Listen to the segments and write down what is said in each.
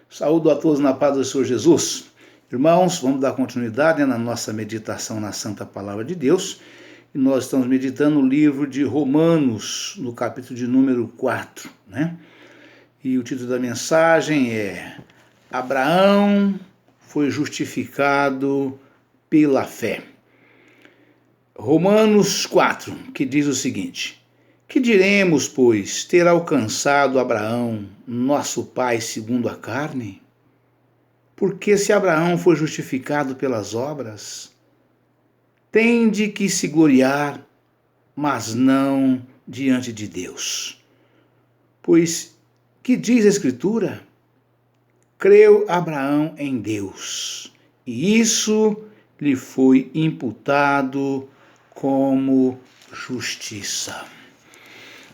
Saúdo a todos na paz do Senhor Jesus. Irmãos, vamos dar continuidade na nossa meditação na Santa Palavra de Deus. E nós estamos meditando no livro de Romanos, no capítulo de número 4, né? E o título da mensagem é Abraão foi justificado pela fé. Romanos 4, que diz o seguinte: que diremos, pois, ter alcançado Abraão, nosso pai segundo a carne? Porque se Abraão foi justificado pelas obras, tem de que se gloriar, mas não diante de Deus. Pois, que diz a Escritura? Creu Abraão em Deus, e isso lhe foi imputado como justiça.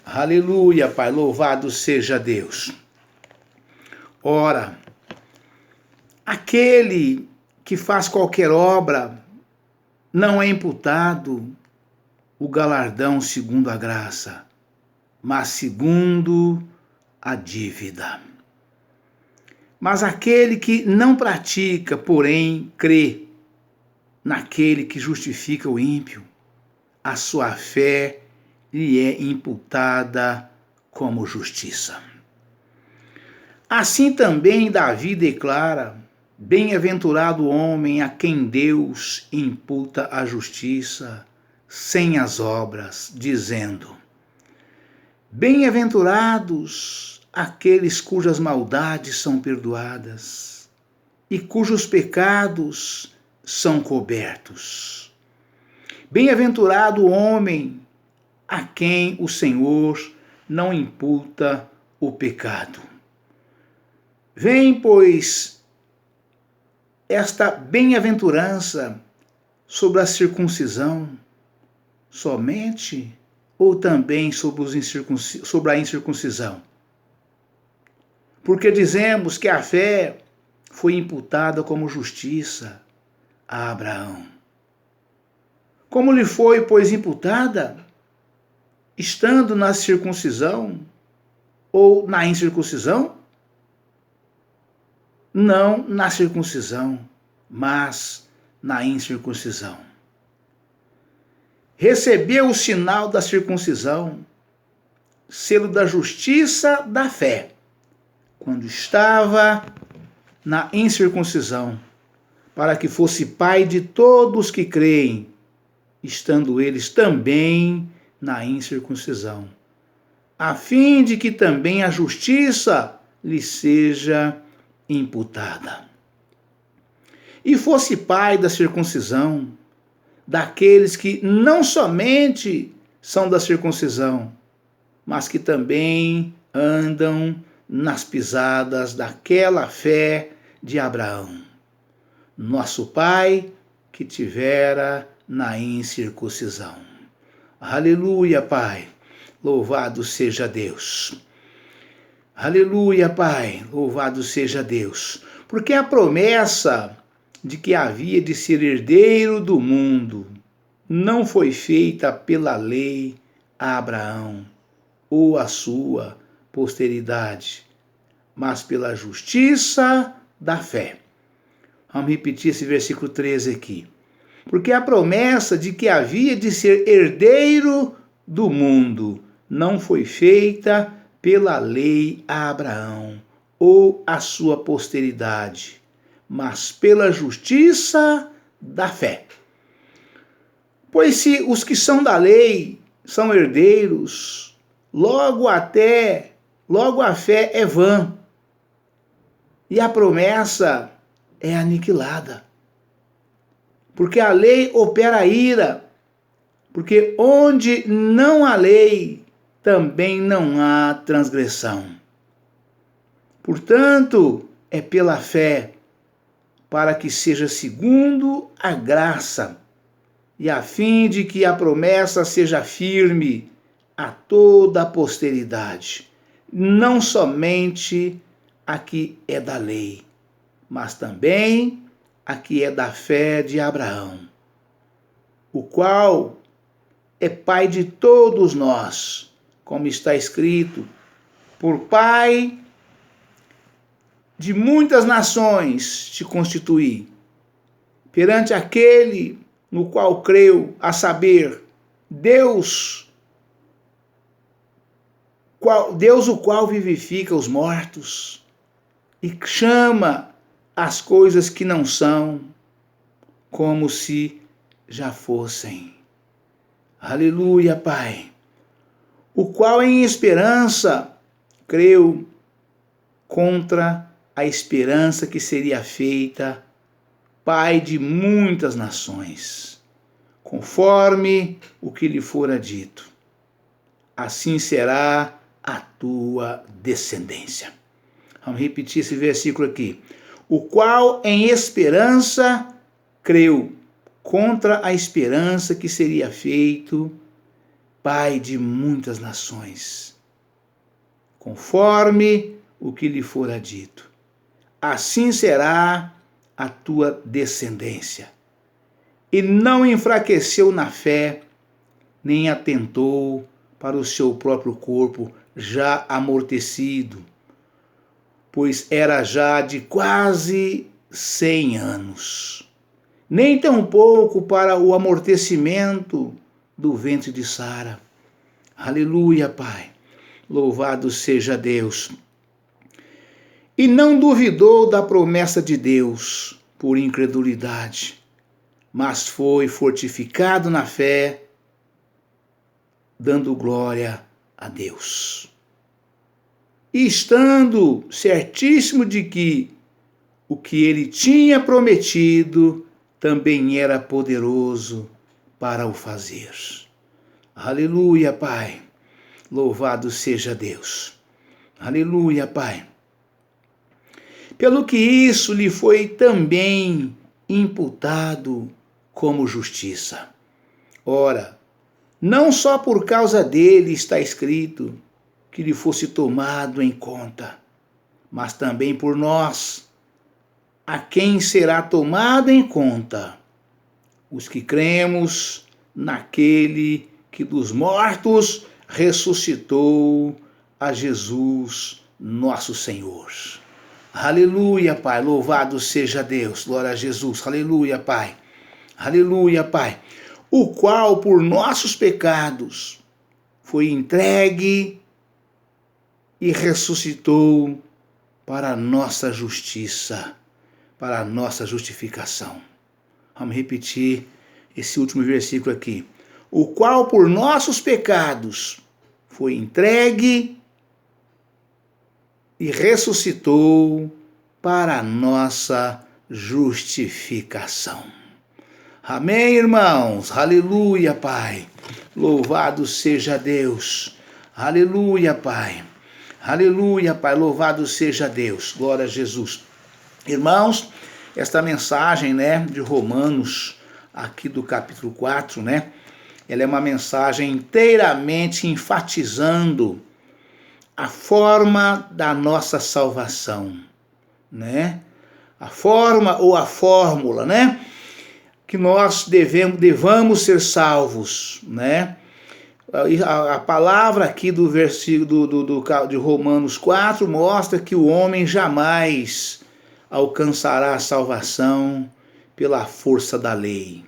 Aleluia, Pai, louvado seja Deus. Ora, aquele que faz qualquer obra não é imputado o galardão segundo a graça, mas segundo a dívida. Mas aquele que não pratica, porém, crê naquele que justifica o ímpio, a sua fé lhe é imputada como justiça. Assim também Davi declara: bem-aventurado o homem a quem Deus imputa a justiça sem as obras, dizendo: bem-aventurados aqueles cujas maldades são perdoadas e cujos pecados são cobertos. Bem-aventurado o homem a quem o Senhor não imputa o pecado. Vem, pois, esta bem-aventurança sobre a circuncisão somente ou também sobre a incircuncisão? Porque dizemos que a fé foi imputada como justiça a Abraão. Como lhe foi, pois, imputada? Estando na circuncisão ou na incircuncisão? Não na circuncisão, mas na incircuncisão. Recebeu o sinal da circuncisão, selo da justiça da fé, quando estava na incircuncisão, para que fosse pai de todos que creem, estando eles também na incircuncisão, a fim de que também a justiça lhe seja imputada. E fosse pai da circuncisão, daqueles que não somente são da circuncisão, mas que também andam nas pisadas daquela fé de Abraão, nosso pai que tivera na incircuncisão. Aleluia, Pai, louvado seja Deus. Aleluia, Pai, louvado seja Deus. Porque a promessa de que havia de ser herdeiro do mundo não foi feita pela lei a Abraão ou a sua posteridade, mas pela justiça da fé. Vamos repetir esse versículo 13 aqui. Porque a promessa de que havia de ser herdeiro do mundo não foi feita pela lei a Abraão ou a sua posteridade, mas pela justiça da fé. Pois se os que são da lei são herdeiros, logo a fé é vã, e a promessa é aniquilada. Porque a lei opera a ira, porque onde não há lei, também não há transgressão. Portanto, é pela fé, para que seja segundo a graça, e a fim de que a promessa seja firme a toda a posteridade, não somente a que é da lei, mas também a que é da fé de Abraão, o qual é pai de todos nós, como está escrito: por pai de muitas nações te constituí, perante aquele no qual creu, a saber, Deus o qual vivifica os mortos e chama as coisas que não são, como se já fossem. Aleluia, Pai. O qual em esperança creu contra a esperança que seria feita Pai de muitas nações, conforme o que lhe fora dito. Assim será a tua descendência. Vamos repetir esse versículo aqui. O qual em esperança creu contra a esperança que seria feito Pai de muitas nações, conforme o que lhe fora dito. Assim será a tua descendência. E não enfraqueceu na fé, nem atentou para o seu próprio corpo já amortecido, pois era já de quase 100 anos. Nem tampouco para o amortecimento do ventre de Sara. Aleluia, Pai. Louvado seja Deus. E não duvidou da promessa de Deus por incredulidade, mas foi fortificado na fé, dando glória a Deus. E estando certíssimo de que o que ele tinha prometido também era poderoso para o fazer. Aleluia, Pai. Louvado seja Deus. Aleluia, Pai. Pelo que isso lhe foi também imputado como justiça. Ora, não só por causa dele está escrito que lhe fosse tomado em conta, mas também por nós, a quem será tomado em conta, os que cremos naquele que dos mortos ressuscitou a Jesus, nosso Senhor. Aleluia, Pai, louvado seja Deus, glória a Jesus, aleluia, Pai, aleluia, Pai, o qual por nossos pecados foi entregue e ressuscitou para a nossa justiça, para a nossa justificação. Vamos repetir esse último versículo aqui. O qual por nossos pecados foi entregue e ressuscitou para a nossa justificação. Amém, irmãos? Aleluia, Pai. Louvado seja Deus. Aleluia, Pai. Aleluia, Pai. Louvado seja Deus. Glória a Jesus. Irmãos, esta mensagem, de Romanos, aqui do capítulo 4, ela é uma mensagem inteiramente enfatizando a forma da nossa salvação, A forma ou a fórmula, que nós devamos ser salvos, A palavra aqui do versículo de Romanos 4 mostra que o homem jamais alcançará a salvação pela força da lei,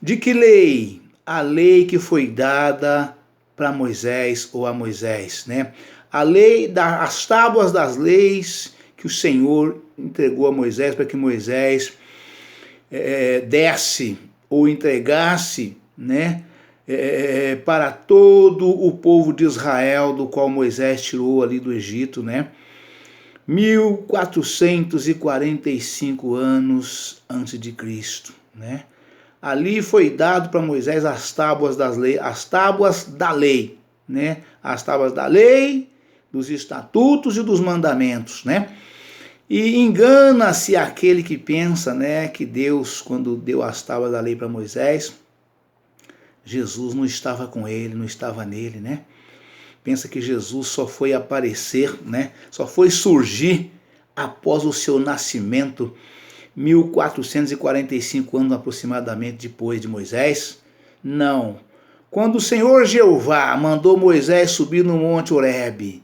De que lei? A lei que foi dada para Moisés ou a Moisés, A lei, as tábuas das leis que o Senhor entregou a Moisés para que Moisés desse ou entregasse, para todo o povo de Israel, do qual Moisés tirou ali do Egito, 1445 anos antes de Cristo, Ali foi dado para Moisés as tábuas das leis, as tábuas da lei, As tábuas da lei, dos estatutos e dos mandamentos, E engana-se aquele que pensa, que Deus, quando deu as tábuas da lei para Moisés, Jesus não estava com ele, não estava nele, Pensa que Jesus só foi aparecer, Só foi surgir após o seu nascimento, 1445 anos aproximadamente depois de Moisés. Não. Quando o Senhor Jeová mandou Moisés subir no Monte Horebe,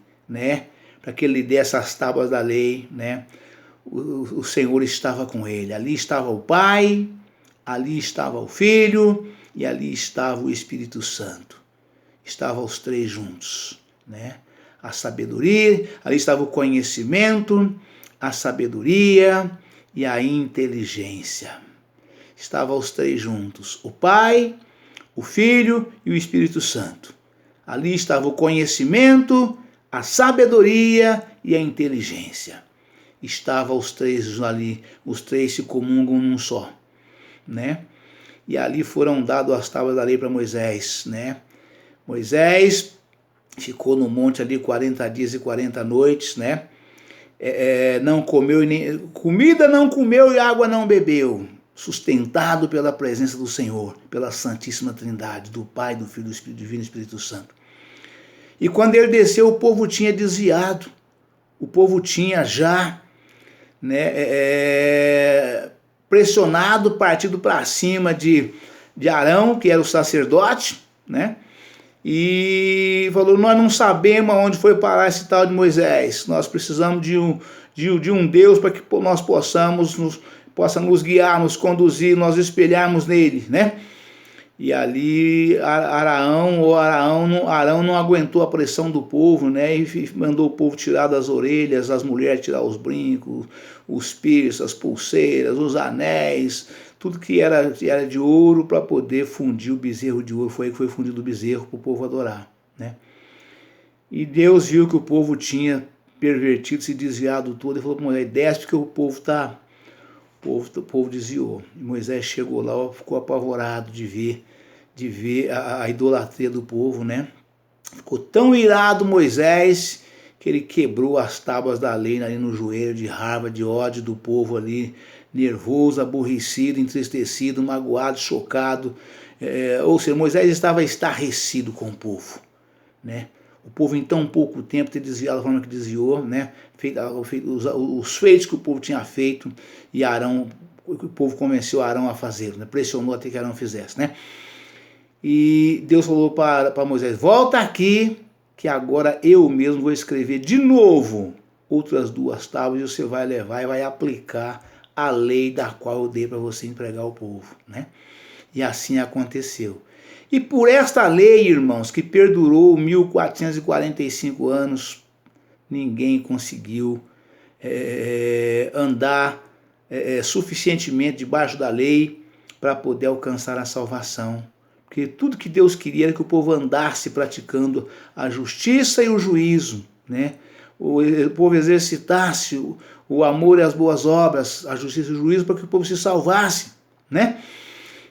para que ele lhe desse as tábuas da lei, né? O Senhor estava com ele. Ali estava o Pai, ali estava o Filho e ali estava o Espírito Santo. Estavam os três juntos, né? A sabedoria, ali estava o conhecimento, a sabedoria e a inteligência. Estavam os três juntos, o Pai, o Filho e o Espírito Santo. Ali estava o conhecimento, a sabedoria e a inteligência. Estavam os três ali, os três se comungam num só, né? E ali foram dadas as tábuas da lei para Moisés, né? Moisés ficou no monte ali 40 dias e 40 noites, né? Não comeu, comida não comeu e água não bebeu, sustentado pela presença do Senhor, pela Santíssima Trindade, do Pai, do Filho, do Espírito Divino e Espírito Santo. E quando ele desceu, o povo tinha desviado, o povo tinha já, né, pressionado, partido para cima de Arão, que era o sacerdote, né? E falou, nós não sabemos aonde foi parar esse tal de Moisés, nós precisamos de um Deus para que nós possa nos guiar, nos conduzir, nós espelharmos nele, né? E ali Arão não aguentou a pressão do povo, né? E mandou o povo tirar das orelhas, as mulheres tirar os brincos, os piercing, as pulseiras, os anéis, tudo que era de ouro para poder fundir o bezerro de ouro. Foi aí que foi fundido o bezerro para o povo adorar, né? E Deus viu que o povo tinha pervertido, se desviado todo, e falou para Moisés, desce porque o povo desviou. E Moisés chegou lá, ficou apavorado de ver a idolatria do povo, né? Ficou tão irado Moisés que ele quebrou as tábuas da lei ali no joelho, de raiva, de ódio do povo ali, nervoso, aborrecido, entristecido, magoado, chocado. Ou seja, Moisés estava estarrecido com o povo, né? O povo em tão pouco tempo ter desviado da forma que desviou, né? Os feitos que o povo tinha feito, e Arão, o povo convenceu Arão a fazê-lo, né? Pressionou até que Arão fizesse, né? E Deus falou para Moisés, volta aqui, que agora eu mesmo vou escrever de novo outras 2 tábuas, e você vai levar e vai aplicar a lei da qual eu dei para você empregar o povo, né? E assim aconteceu. E por esta lei, irmãos, que perdurou 1445 anos, ninguém conseguiu andar suficientemente debaixo da lei para poder alcançar a salvação. Porque tudo que Deus queria era que o povo andasse praticando a justiça e o juízo, né? O povo exercitasse o amor e as boas obras, a justiça e o juízo, para que o povo se salvasse, né?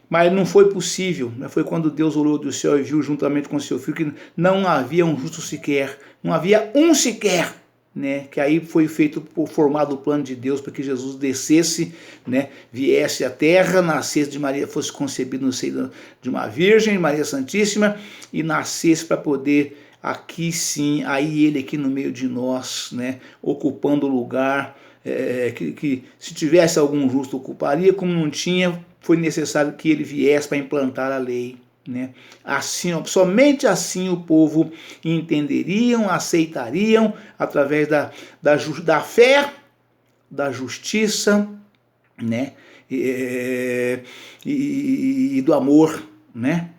Mas não foi possível, né? Foi quando Deus olhou do céu e viu juntamente com seu filho que não havia um justo sequer, não havia um sequer, né? Que aí foi formado o plano de Deus para que Jesus descesse, né? Viesse à terra, nascesse de Maria, fosse concebido no seio de uma virgem, Maria Santíssima, e nascesse para poder, aqui sim, aí ele aqui no meio de nós, né? Ocupando o lugar que se tivesse algum justo ocuparia, como não tinha, foi necessário que ele viesse para implantar a lei, né? Assim, somente assim o povo entenderiam, aceitariam, através da fé, da justiça, né? E do amor, né?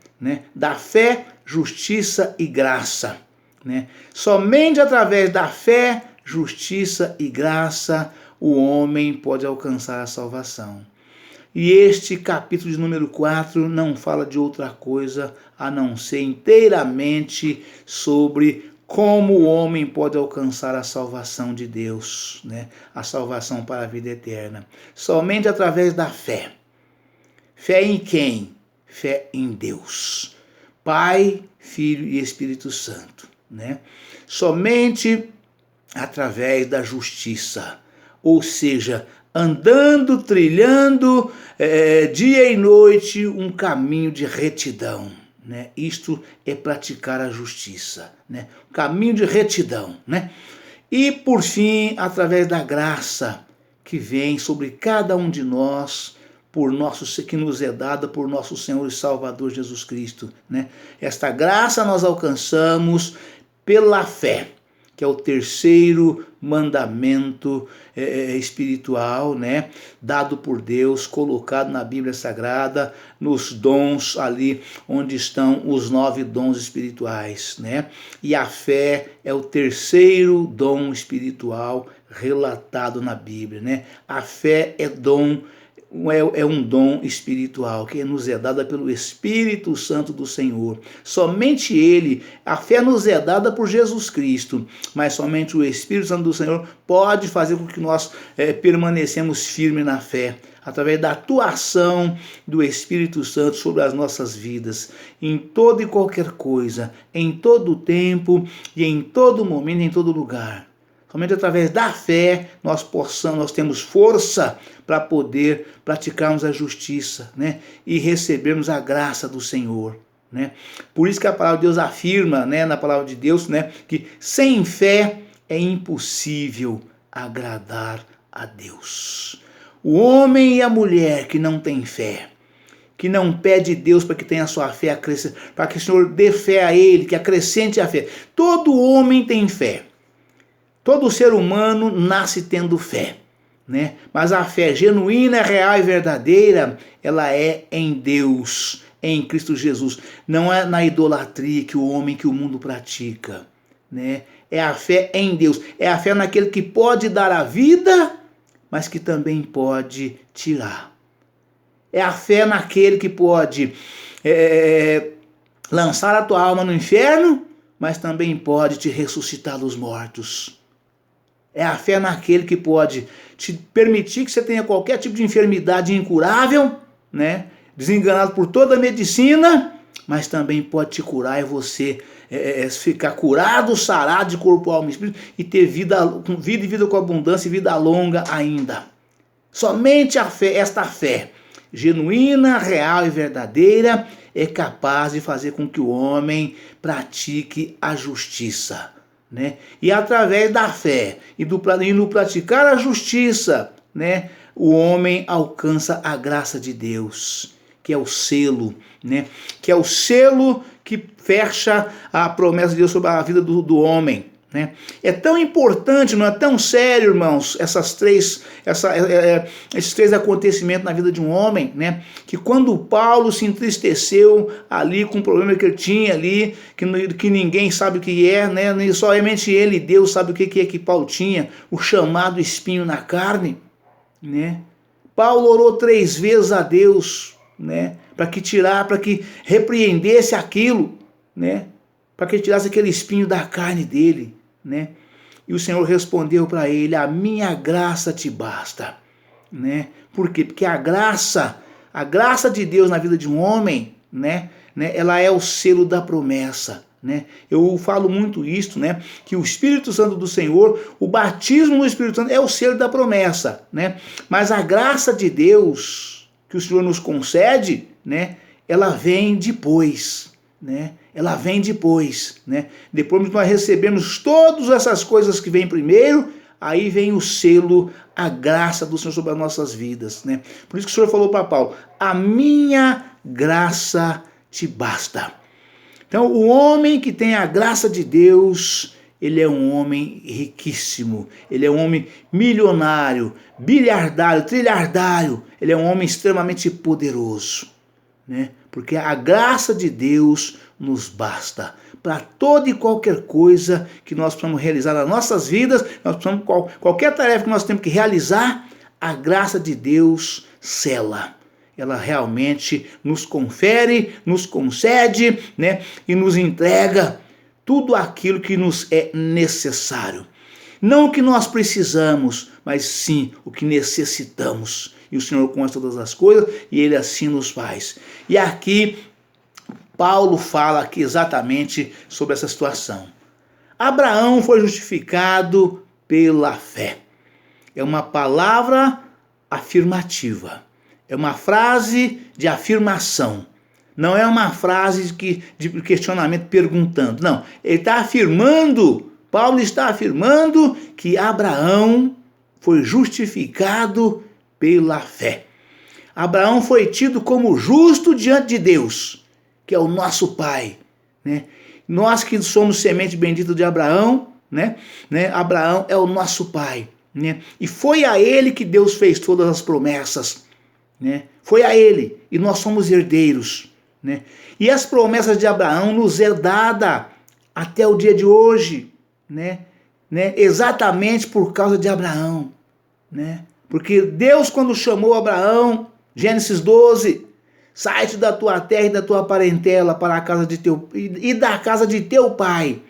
Da fé, justiça e graça, né? Somente através da fé, justiça e graça o homem pode alcançar a salvação. E este capítulo de número 4 não fala de outra coisa a não ser inteiramente sobre como o homem pode alcançar a salvação de Deus, né? A salvação para a vida eterna. Somente através da fé. Fé em quem? Fé em Deus. Pai, Filho e Espírito Santo, né? Somente através da justiça, ou seja, andando, trilhando dia e noite um caminho de retidão, né? Isto é praticar a justiça, né? Um caminho de retidão, né? E por fim, através da graça que vem sobre cada um de nós, que nos é dada por nosso Senhor e Salvador Jesus Cristo, né? Esta graça nós alcançamos pela fé. que é o terceiro mandamento espiritual, né, dado por Deus, colocado na Bíblia Sagrada, nos dons ali onde estão os 9 dons espirituais, né? E a fé é o terceiro dom espiritual relatado na Bíblia, né? A fé é um dom espiritual que nos é dada pelo Espírito Santo do Senhor. Somente Ele, a fé nos é dada por Jesus Cristo, mas somente o Espírito Santo do Senhor pode fazer com que nós permanecemos firmes na fé, através da atuação do Espírito Santo sobre as nossas vidas, em toda e qualquer coisa, em todo tempo e em todo momento, em todo lugar. Somente através da fé nós temos força para poder praticarmos a justiça, né? E recebermos a graça do Senhor, né? Por isso que a palavra de Deus afirma, né, na palavra de Deus, né, que sem fé é impossível agradar a Deus. O homem e a mulher que não tem fé, que não pede a Deus para que tenha a sua fé, para que o Senhor dê fé a ele, que acrescente a fé. Todo homem tem fé. Todo ser humano nasce tendo fé, né? Mas a fé genuína, real e verdadeira, ela é em Deus, em Cristo Jesus. Não é na idolatria que o mundo pratica, né? É a fé em Deus, é a fé naquele que pode dar a vida, mas que também pode tirar. É a fé naquele que pode lançar a tua alma no inferno, mas também pode te ressuscitar dos mortos. É a fé naquele que pode te permitir que você tenha qualquer tipo de enfermidade incurável, né? Desenganado por toda a medicina, mas também pode te curar e você ficar curado, sarado de corpo, alma e espírito e ter vida e vida com abundância e vida longa ainda. Somente a fé, esta fé genuína, real e verdadeira é capaz de fazer com que o homem pratique a justiça, né? E através da fé e no praticar a justiça, né, o homem alcança a graça de Deus, que é o selo, né, que é o selo que fecha a promessa de Deus sobre a vida do homem, né? É tão importante, não é tão sério, irmãos, esses três acontecimentos na vida de um homem, né? Que quando Paulo se entristeceu ali com o problema que ele tinha ali, que ninguém sabe o que é, né? Somente ele e Deus sabe o que é que Paulo tinha, o chamado espinho na carne, né? Paulo orou 3 vezes a Deus, né? Para que repreendesse aquilo, né? Para que tirasse aquele espinho da carne dele, né? E o Senhor respondeu para ele: a minha graça te basta, né? Por quê? Porque a graça de Deus na vida de um homem, né? Ela é o selo da promessa, né? Eu falo muito isso, né? Que o Espírito Santo do Senhor, o batismo no Espírito Santo é o selo da promessa, né? Mas a graça de Deus que o Senhor nos concede, né? Ela vem depois, né? Ela vem depois, né? Depois que nós recebemos todas essas coisas que vêm primeiro, aí vem o selo, a graça do Senhor sobre as nossas vidas, né? Por isso que o Senhor falou para Paulo: a minha graça te basta. Então, o homem que tem a graça de Deus, ele é um homem riquíssimo, ele é um homem milionário, bilhardário, trilhardário, ele é um homem extremamente poderoso, né? Porque a graça de Deus nos basta para toda e qualquer coisa que nós precisamos realizar nas nossas vidas. Nós precisamos, qualquer tarefa que nós temos que realizar, a graça de Deus sela. Ela realmente nos confere, nos concede, né, e nos entrega tudo aquilo que nos é necessário. Não o que nós precisamos, mas sim o que necessitamos. E o Senhor conhece todas as coisas e Ele assim nos faz. E aqui Paulo fala aqui exatamente sobre essa situação. Abraão foi justificado pela fé. É uma palavra afirmativa. É uma frase de afirmação. Não é uma frase de questionamento perguntando. Não, ele está afirmando, Paulo está afirmando que Abraão foi justificado pela fé. Abraão foi tido como justo diante de Deus, que é o nosso Pai, né? Nós que somos semente bendita de Abraão, né? Abraão é o nosso pai, né? E foi a ele que Deus fez todas as promessas, né? Foi a ele, e nós somos herdeiros, né? E as promessas de Abraão nos é dada até o dia de hoje, né? Exatamente por causa de Abraão, né? Porque Deus, quando chamou Abraão, Gênesis 12, sai-te da tua terra e da tua parentela para a casa de teu e da casa de teu pai,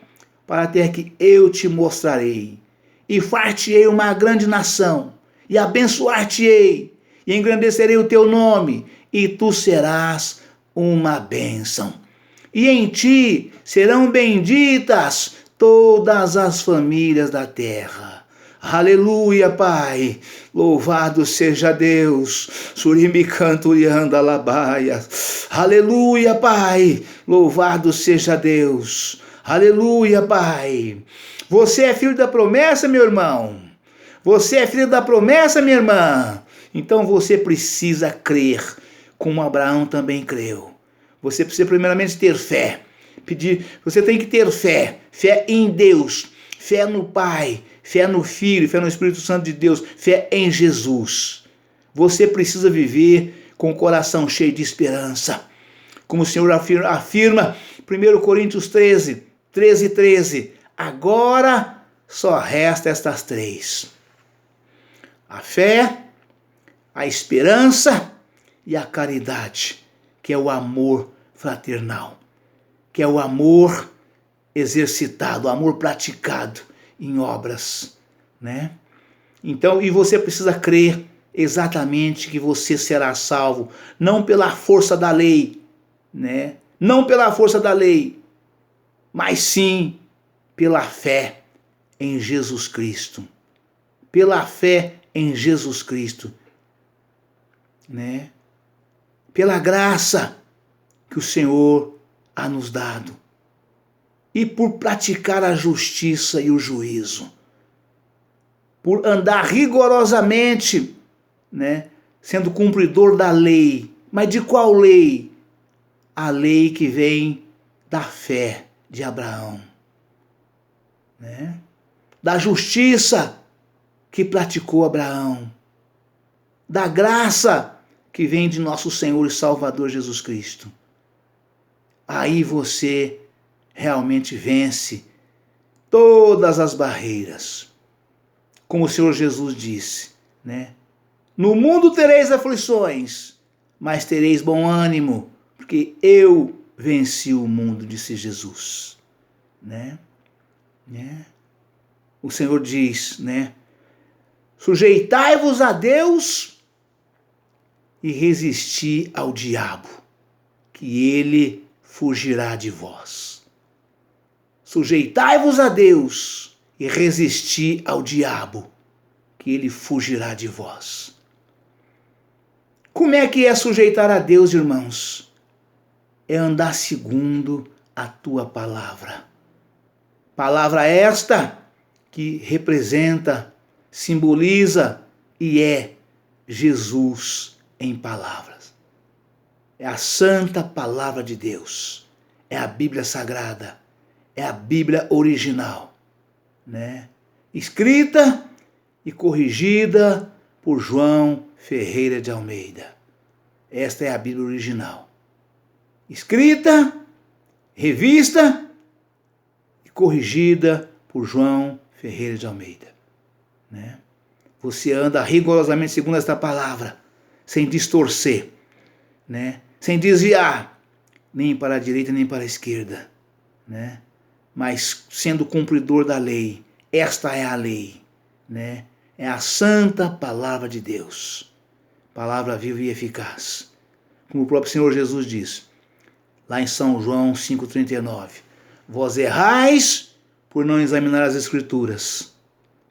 para a terra que eu te mostrarei. E far-te-ei uma grande nação, e abençoar-te-ei, e engrandecerei o teu nome, e tu serás uma bênção. E em ti serão benditas todas as famílias da terra. Aleluia, Pai. Louvado seja Deus. Surimicantorianda labaia. Aleluia, Pai. Louvado seja Deus. Aleluia, Pai. Você é filho da promessa, meu irmão. Você é filho da promessa, minha irmã. Então você precisa crer, como Abraão também creu. Você precisa primeiramente ter fé. Você tem que ter fé. Fé em Deus. Fé no Pai. Fé no Filho. Fé no Espírito Santo de Deus. Fé em Jesus. Você precisa viver com o coração cheio de esperança. Como o Senhor afirma, 1 Coríntios 13. Agora só resta estas três: a fé, a esperança e a caridade, que é o amor fraternal, que é o amor exercitado, o amor praticado em obras, né? Então, e você precisa crer exatamente que você será salvo, não pela força da lei, né? Não pela força da lei, mas sim pela fé em Jesus Cristo. Pela fé em Jesus Cristo, né? Pela graça que o Senhor há nos dado. E por praticar a justiça e o juízo. Por andar rigorosamente, né? Sendo cumpridor da lei. Mas de qual lei? A lei que vem da fé de Abraão, né? Da justiça que praticou Abraão. Da graça que vem de nosso Senhor e Salvador Jesus Cristo. Aí você realmente vence todas as barreiras. Como o Senhor Jesus disse, né? No mundo tereis aflições, mas tereis bom ânimo, porque eu venci o mundo, disse Jesus, né? O Senhor diz, né? Sujeitai-vos a Deus e resisti ao diabo, que ele fugirá de vós. Sujeitai-vos a Deus e resisti ao diabo, que ele fugirá de vós. Como é que é sujeitar a Deus, irmãos? É andar segundo a tua palavra. Palavra esta que representa, simboliza e é Jesus em palavras. É a santa palavra de Deus. É a Bíblia Sagrada. É a Bíblia original, né? Escrita e corrigida por João Ferreira de Almeida. Esta é a Bíblia original. Escrita, revista e corrigida por João Ferreira de Almeida, né? Você anda rigorosamente segundo esta palavra, sem distorcer, né? Sem desviar, nem para a direita nem para a esquerda, né? Mas sendo cumpridor da lei. Esta é a lei, né? É a santa palavra de Deus, palavra viva e eficaz, como o próprio Senhor Jesus diz, lá em São João 5,39, vós errais por não examinar as Escrituras,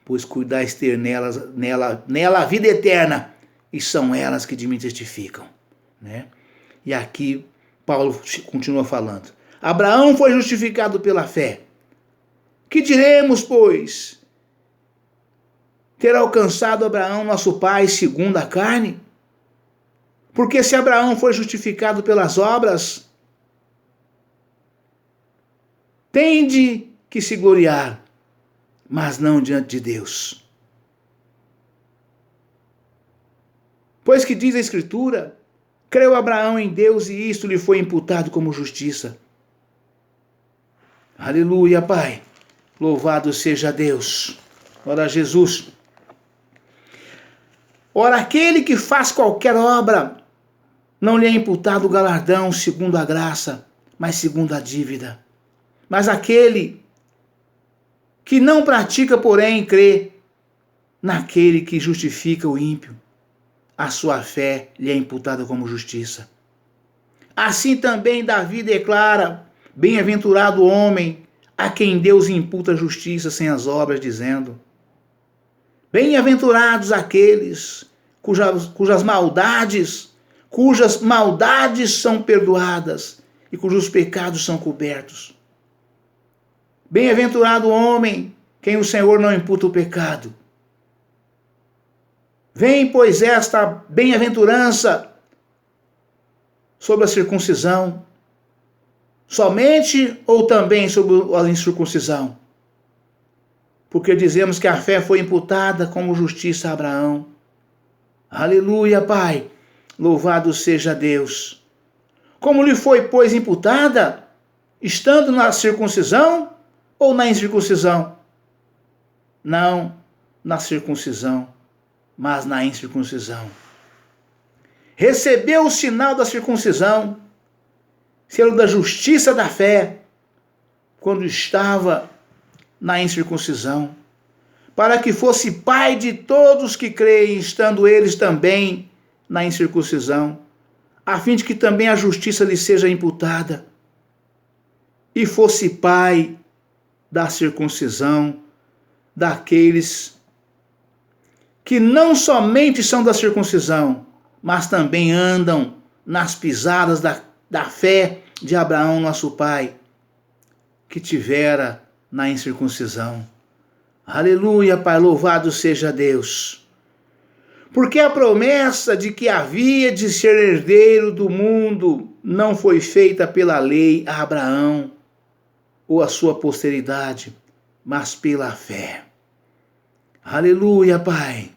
pois cuidais ter nela a vida eterna, e são elas que de mim testificam, né? E aqui Paulo continua falando. Abraão foi justificado pela fé. Que diremos, pois? Ter alcançado Abraão, nosso pai, segundo a carne? Porque se Abraão foi justificado pelas obras, tem de que se gloriar, mas não diante de Deus. Pois que diz a Escritura, creu Abraão em Deus e isto lhe foi imputado como justiça. Aleluia, Pai. Louvado seja Deus. Ora, Jesus. Ora, aquele que faz qualquer obra, não lhe é imputado o galardão segundo a graça, mas segundo a dívida. Mas aquele que não pratica, porém, crê naquele que justifica o ímpio, a sua fé lhe é imputada como justiça. Assim também Davi declara, bem-aventurado o homem a quem Deus imputa justiça sem as obras, dizendo, bem-aventurados aqueles cujas maldades são perdoadas e cujos pecados são cobertos. Bem-aventurado o homem quem o Senhor não imputa o pecado. Vem, pois, esta bem-aventurança sobre a circuncisão, somente ou também sobre a incircuncisão? Porque dizemos que a fé foi imputada como justiça a Abraão. Aleluia, Pai. Louvado seja Deus. Como lhe foi, pois, imputada? Estando na circuncisão ou na incircuncisão? Não na circuncisão, mas na incircuncisão. Recebeu o sinal da circuncisão, selo da justiça da fé, quando estava na incircuncisão, para que fosse pai de todos que creem, estando eles também na incircuncisão, a fim de que também a justiça lhe seja imputada, e fosse pai da circuncisão daqueles que não somente são da circuncisão, mas também andam nas pisadas da fé de Abraão, nosso pai, que tivera na incircuncisão. Aleluia, Pai, louvado seja Deus. Porque a promessa de que havia de ser herdeiro do mundo não foi feita pela lei a Abraão ou a sua posteridade, mas pela fé. Aleluia, Pai,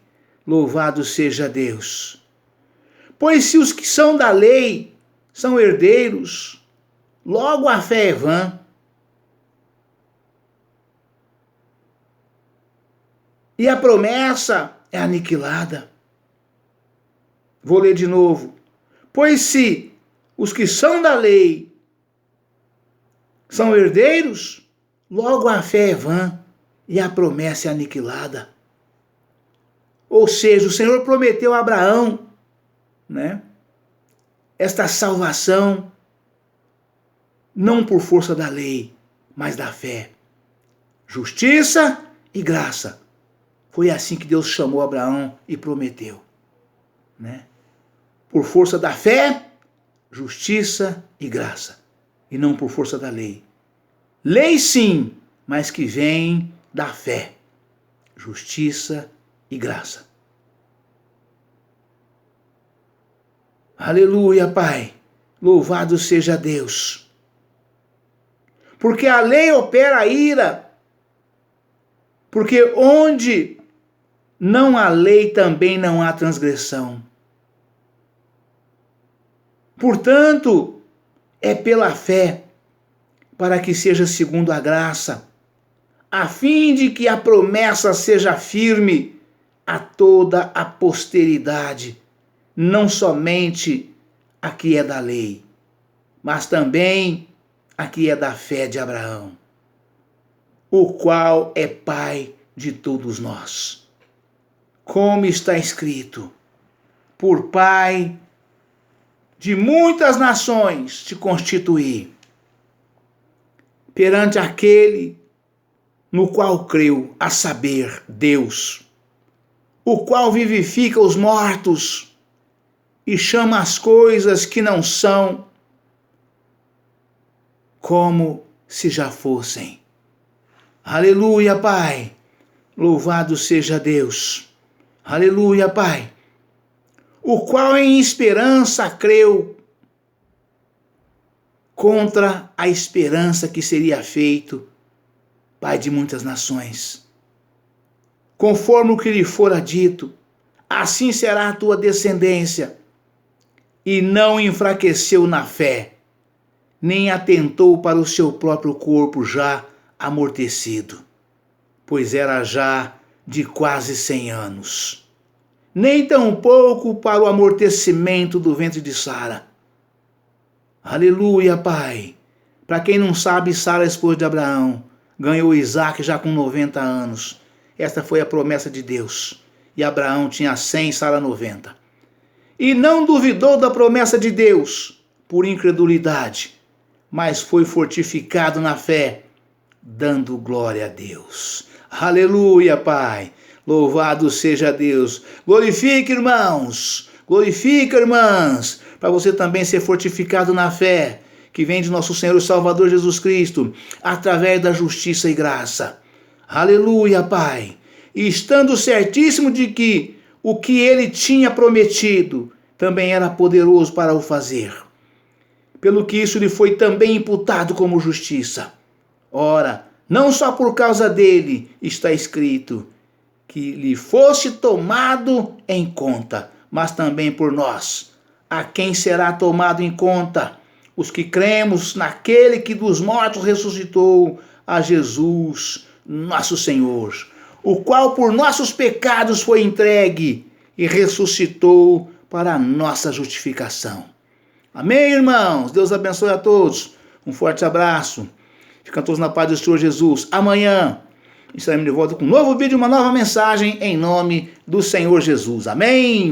louvado seja Deus. Pois se os que são da lei são herdeiros, logo a fé é vã. E a promessa é aniquilada. Vou ler de novo. Pois se os que são da lei são herdeiros, logo a fé é vã e a promessa é aniquilada. Ou seja, o Senhor prometeu a Abraão, esta salvação, não por força da lei, mas da fé. Justiça e graça. Foi assim que Deus chamou Abraão e prometeu. Por força da fé, justiça e graça. E não por força da lei. Lei sim, mas que vem da fé. Justiça e graça. Aleluia, Pai. Louvado seja Deus. Porque a lei opera a ira. Porque onde não há lei, também não há transgressão. Portanto, é pela fé, para que seja segundo a graça, a fim de que a promessa seja firme a toda a posteridade, não somente a que é da lei, mas também a que é da fé de Abraão, o qual é pai de todos nós. Como está escrito, por pai de muitas nações te constituí, perante aquele no qual creu, a saber, Deus, o qual vivifica os mortos e chama as coisas que não são como se já fossem. Aleluia, Pai. Louvado seja Deus. Aleluia, Pai. O qual em esperança creu contra a esperança que seria feito Pai de muitas nações. conforme o que lhe fora dito, assim será a tua descendência. E não enfraqueceu na fé, nem atentou para o seu próprio corpo já amortecido, pois era já de quase 100 anos. Nem tampouco para o amortecimento do ventre de Sara. Aleluia, Pai. Para quem não sabe, Sara, esposa de Abraão, ganhou Isaac já com 90 anos. Esta foi a promessa de Deus. E Abraão tinha 100, Sara 90. E não duvidou da promessa de Deus por incredulidade, mas foi fortificado na fé, dando glória a Deus. Aleluia, Pai. Louvado seja Deus. Glorifique, irmãos. Glorifique, irmãs, para você também ser fortificado na fé que vem de nosso Senhor e Salvador Jesus Cristo, através da justiça e graça. Aleluia, Pai. E estando certíssimo de que o que ele tinha prometido também era poderoso para o fazer. Pelo que isso lhe foi também imputado como justiça. Ora, não só por causa dele está escrito que lhe fosse tomado em conta, mas também por nós. A quem será tomado em conta? Os que cremos naquele que dos mortos ressuscitou, a Jesus, nosso Senhor, o qual por nossos pecados foi entregue e ressuscitou para a nossa justificação. Amém, irmãos? Deus abençoe a todos. Um forte abraço. Ficam todos na paz do Senhor Jesus. Amanhã estaremos de volta com um novo vídeo, uma nova mensagem em nome do Senhor Jesus. Amém?